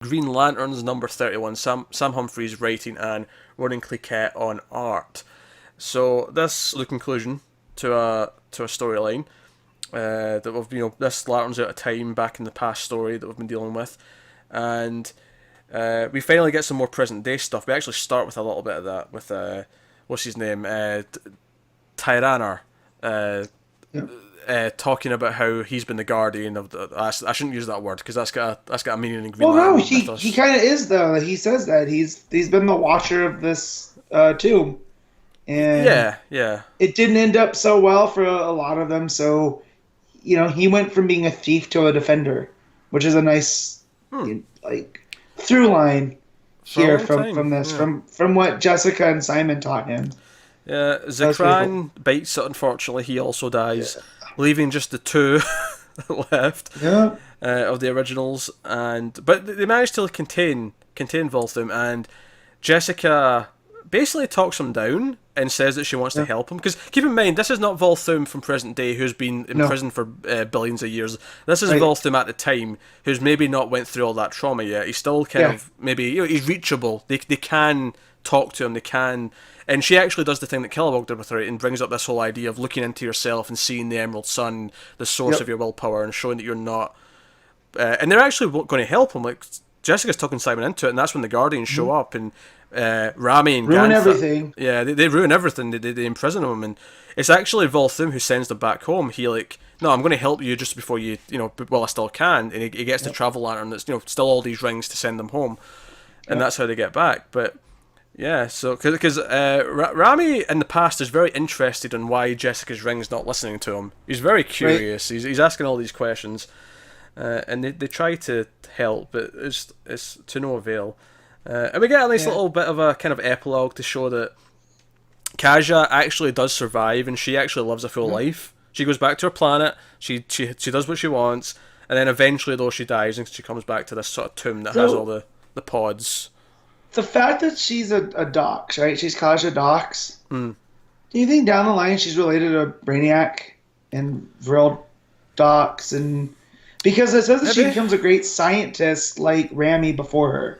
Green Lanterns number 31, Sam Humphries writing and Ronan Cliquette on art. So this is the conclusion to a storyline that we've this Lanterns Out of Time back in the past story that we've been dealing with, and we finally get some more present day stuff. We actually start with a little bit of that with what's his name, Tyranner. Yeah. Talking about how he's been the guardian of the. I shouldn't use that word because that's got a meaning in Green Well, no, Lantern he mythos. kind of is though. He says that he's been the watcher of this tomb, and Yeah, yeah. it didn't end up so well for a lot of them. So, he went from being a thief to a defender, which is a nice like through line For a here long from time. from this Yeah. from what Jessica and Simon taught him. Yeah, That's pretty cool. Zekran bites it, unfortunately. He also dies, Yeah. leaving just the two left Yeah. of the originals. But they managed to contain Voltham, and Jessica basically talks him down and says that she wants to Yeah. help him. Because keep in mind, this is not Voltham from present day who's been in No. prison for billions of years. This is Right. Voltham at the time who's maybe not went through all that trauma yet. He's still kind Yeah. of maybe he's reachable. They can talk to him. They can. And she actually does the thing that Kilowog did with her and brings up this whole idea of looking into yourself and seeing the Emerald Sun, the source Yep. of your willpower, and showing that you're not. And they're actually going to help him. Like Jessica's talking Simon into it, and that's when the Guardians show up and Rami and Ruin Ganthet. everything. Yeah, they ruin everything. They imprison him, and it's actually Volthum who sends them back home. He no, I'm going to help you just before while I still can, and he gets the travel lantern that's still all these rings to send them home, and Yep. that's how they get back. But yeah, so because Rami in the past is very interested in why Jessica's ring's not listening to him. He's very Right. curious. He's asking all these questions, and they try to help, but it's to no avail. And we get a nice Yeah. little bit of a kind of epilogue to show that Kaja actually does survive, and she actually lives a full life. She goes back to her planet. She does what she wants, and then eventually, though, she dies, and she comes back to this sort of tomb that has all So the pods. the fact that she's a Dox, right? She's Kaja Dox. Hmm. Do you think down the line she's related to Brainiac and Vril Dox, and because it says that she Maybe. becomes a great scientist like Rami before her,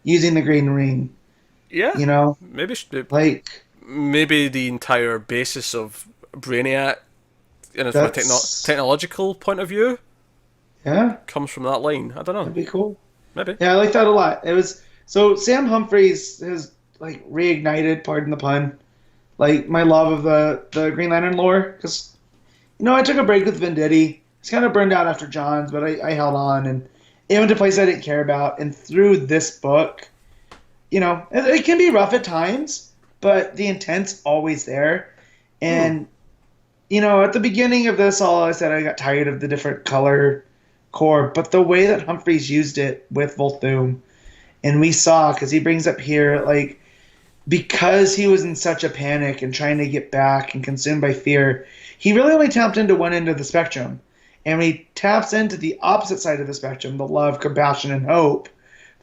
using the Green Ring. Yeah, You know, maybe like maybe the entire basis of Brainiac, from a that's technological point of view, yeah, comes from that line. I don't know. that'd be cool. Maybe. Yeah, I like that a lot. It was so Sam Humphries has like reignited, pardon the pun, like my love of the Green Lantern lore because I took a break with Venditti. It's kind of burned out after John's, but I held on and it went to places I didn't care about. And through this book, it can be rough at times, but the intent's always there. And at the beginning of this, all I said I got tired of the different color core, but the way that Humphreys used it with Volthoom, and we saw because he brings up here like because he was in such a panic and trying to get back and consumed by fear, he really only tapped into one end of the spectrum. And when he taps into the opposite side of the spectrum, the love, compassion, and hope,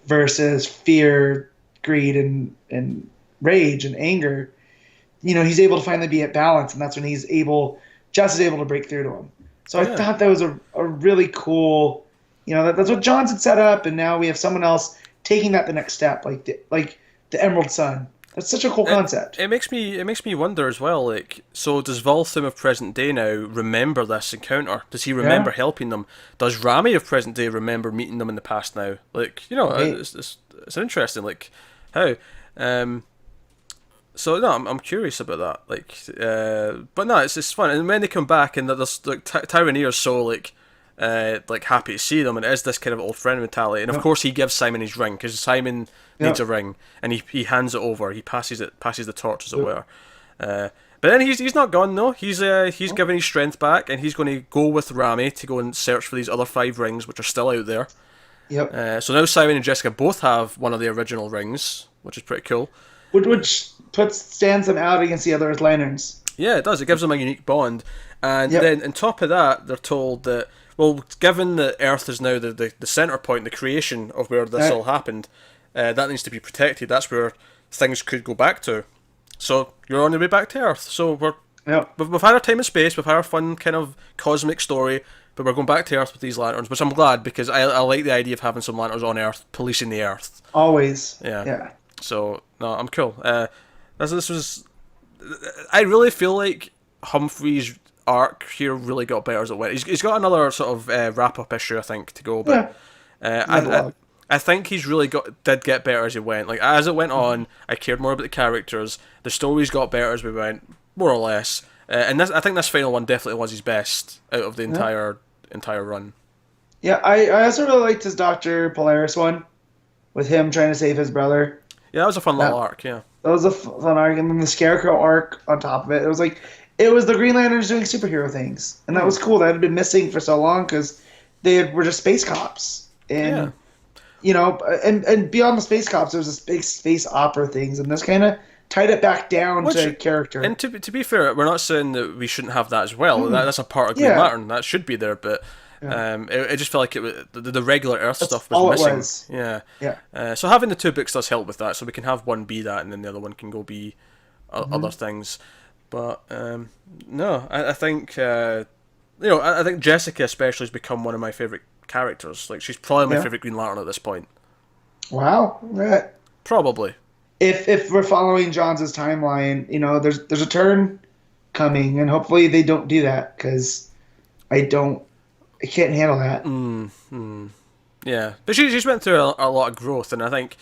versus fear, greed, and rage and anger, he's able to finally be at balance, and that's when Jess is able to break through to him. So I Yeah. thought that was a really cool, that's what Johns had set up, and now we have someone else taking that the next step, like the Emerald Sun. That's such a cool concept. It makes me wonder as well. Like, so does Voltham of present day now remember this encounter? Does he remember Yeah, helping them? Does Rami of present day remember meeting them in the past now? Like, right. it's interesting. Like, how? Um, so no, I'm curious about that. Like, but no, it's fun. And when they come back and there's like Tyranny are so like happy to see them, and it is this kind of old friend mentality. And of Yep. course, he gives Simon his ring because Simon needs Yep. a ring, and he hands it over. He passes the torch, as it Yep. were. Uh, but then he's not gone though. He's given his strength back, and he's going to go with Rami to go and search for these other 5 rings, which are still out there. Yep. So now Simon and Jessica both have one of the original rings, which is pretty cool. Which stands them out against the other lanterns. Yeah, it does. It gives them a unique bond. And Yep. then on top of that, they're told that, well, given that Earth is now the centre point, the creation of where this all happened, that needs to be protected. That's where things could go back to. So you're on your way back to Earth. So Yep. we've had our time and space. We've had our fun kind of cosmic story. but we're going back to Earth with these lanterns, which I'm glad, because I like the idea of having some lanterns on Earth policing the Earth. Always. Yeah. Yeah. So no, I'm cool. This was. I really feel like Humphrey's arc here really got better as it went. He's got another sort of wrap up issue, I think, to go, but I think he's really did get better as he went. Like, as it went on, I cared more about the characters. The stories got better as we went, more or less. And I think this final one definitely was his best out of the entire run. Yeah, I also really liked his Dr. Polaris one, with him trying to save his brother. Yeah, that was a fun little arc, yeah. That was a fun arc, and then the Scarecrow arc on top of it. It was like, it was the Green Lanterns doing superhero things, and that was cool. That had been missing for so long because were just space cops, and you know, and beyond the space cops, there was this big space opera things, and this kind of tied it back down to character. And to be fair, we're not saying that we shouldn't have that as well. That's a part of Green Lantern that should be there, but. It just felt like the regular Earth stuff was missing. Yeah. So having the two books does help with that. So we can have one be that, and then the other one can go be other things. But no, I think I think Jessica especially has become one of my favorite characters. Like, she's probably my favorite Green Lantern at this point. Wow. Right. Probably. If we're following Johns' timeline, you know, there's a turn coming, and hopefully they don't do that, because I can't handle that. Yeah, but she's went through a lot of growth, and I think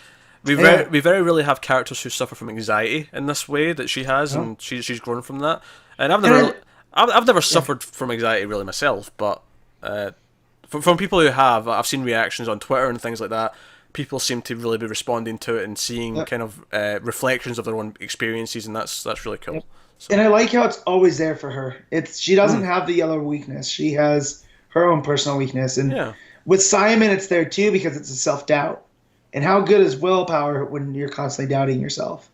we very rarely have characters who suffer from anxiety in this way that she has, and she's grown from that. And I've never suffered from anxiety really myself, but from people who have, I've seen reactions on Twitter and things like that. People seem to really be responding to it and seeing kind of reflections of their own experiences, and that's really cool. So. And I like how it's always there for her. She doesn't have the yellow weakness. She has her own personal weakness, and with Simon it's there too, because it's a self-doubt, and how good is willpower when you're constantly doubting yourself.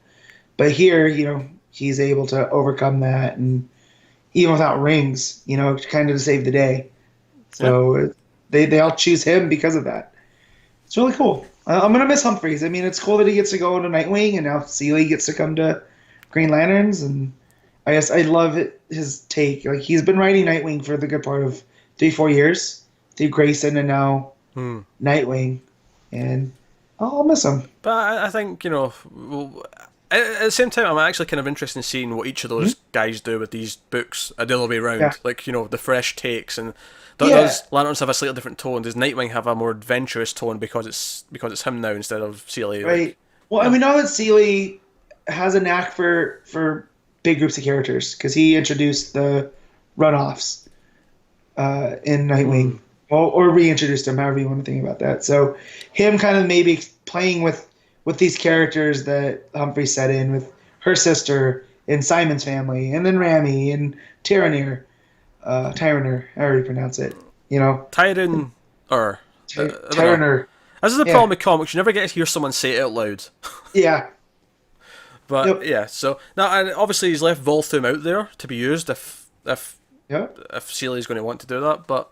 But here, you know, he's able to overcome that, and even without rings, you know, kind of to save the day. So they all choose him because of that. It's really cool. I'm gonna miss Humphreys. I mean, it's cool that he gets to go to Nightwing, and now Seeley gets to come to Green Lanterns, and I guess I love his take. Like, he's been writing Nightwing for the good part of 3-4 years through Grayson and now Nightwing, and I'll miss him. But I think, you know, at the same time, I'm actually kind of interested in seeing what each of those guys do with these books the other way around. Like, you know, the fresh takes, and does Lanterns have a slightly different tone? Does Nightwing have a more adventurous tone because it's him now instead of Seeley? Right. Like, well, and we know that Seeley has a knack for big groups of characters, because he introduced the runoffs in Nightwing, or reintroduced him, however you want to think about that. So him kind of maybe playing with these characters that Humphrey set in with her sister and Simon's family, and then Rami and Tyranir, however you pronounce it, you know. Tyranir. This is the problem with comics. You never get to hear someone say it out loud. Yeah. But so now, and obviously he's left Volthoom out there to be used if Seeley's going to want to do that, but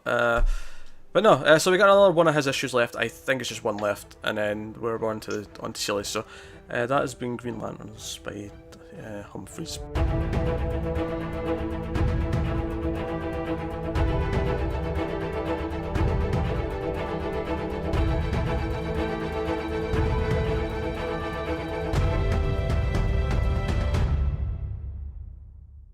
no. So we got another one of his issues left. I think it's just one left, and then we're on to Seeley. So that has been Green Lanterns by Humphreys.